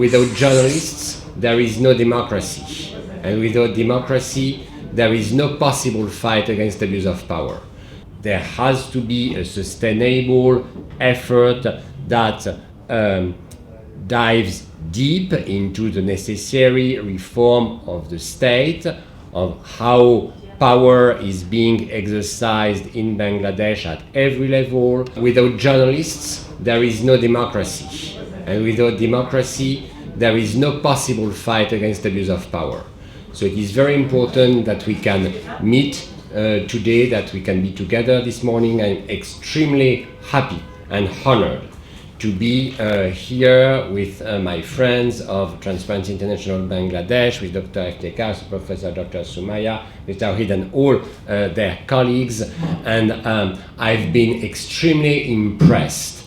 without journalists, there is no democracy. And without democracy, there is no possible fight against abuse of power. There has to be a sustainable effort that dives deep into the necessary reform of the state, of how power is being exercised in Bangladesh at every level. Without journalists, there is no democracy. And without democracy, there is no possible fight against abuse of power. So it is very important that we can meet today, that we can be together this morning. I'm extremely happy and honored to be here with my friends of Transparency International Bangladesh, with Dr. FTK, Professor Dr. Sumaya, with Tawhid and all their colleagues. And I've been extremely impressed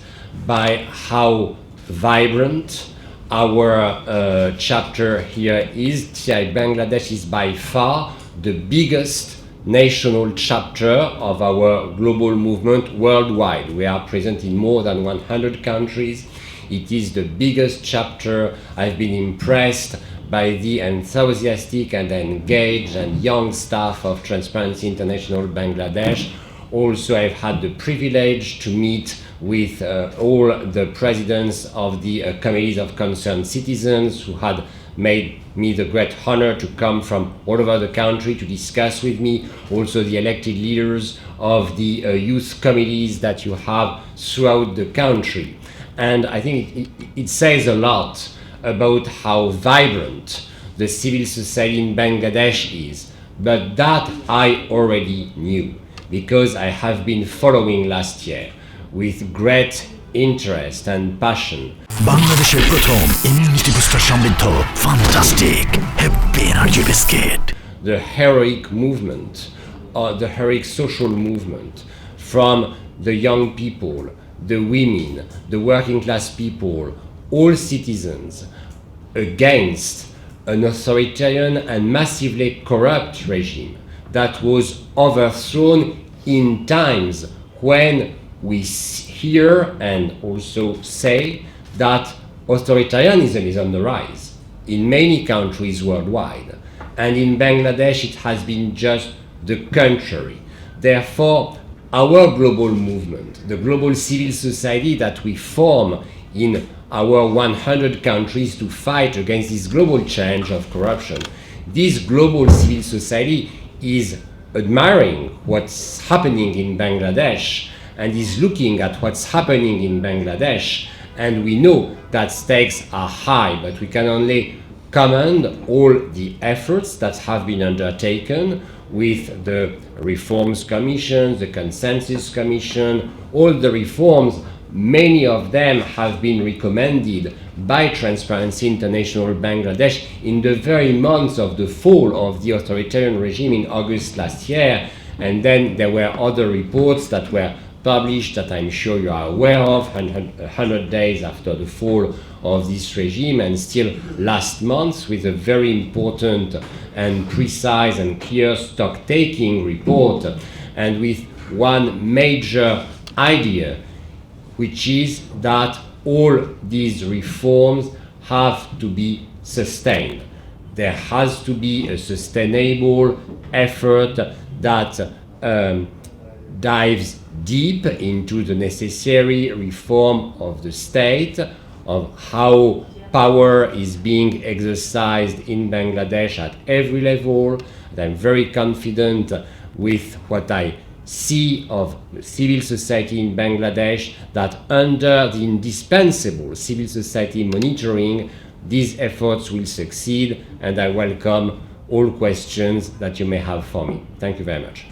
by how vibrant our chapter here is. TI Bangladesh is by far the biggest national chapter of our global movement worldwide. We are present in more than 100 countries. It is the biggest chapter. I've been impressed by the enthusiastic and engaged and young staff of Transparency International Bangladesh. Also, I've had the privilege to meet with all the presidents of the committees of concerned citizens, who had made me the great honor to come from all over the country to discuss with me. Also the elected leaders of the youth committees that you have throughout the country. And I think it says a lot about how vibrant the civil society in Bangladesh is. But that I already knew, because I have been following last year with great interest and passion বাংলাদেশের প্রথম immunity booster সমৃদ্ধ fantastic happy energy biscuit the heroic movement, the heroic social movement from the young people, the women, the working class people, all citizens, against an authoritarian and massively corrupt regime that was overthrown in times when we hear and also say that authoritarianism is on the rise in many countries worldwide, and in Bangladesh it has been just the contrary. Therefore, our global movement, the global civil society that we form in our 100 countries to fight against this global change of corruption, this global civil society is admiring what's happening in Bangladesh and is looking at what's happening in Bangladesh. And we know that stakes are high, but we can only commend all the efforts that have been undertaken with the Reforms Commission, the Consensus Commission, all the reforms. Many of them have been recommended by Transparency International Bangladesh in the very months of the fall of the authoritarian regime in August last year. And then there were other reports that were published that I'm sure you are aware of, 100 days after the fall of this regime, and still last month with a very important and precise and clear stock-taking report, and with one major idea, which is that all these reforms have to be sustained. There has to be a sustainable effort that dives deep into the necessary reform of the state, of how power is being exercised in Bangladesh at every level. And I'm very confident with what I see of civil society in Bangladesh, that under the indispensable civil society monitoring, these efforts will succeed, and I welcome all questions that you may have for me. Thank you very much.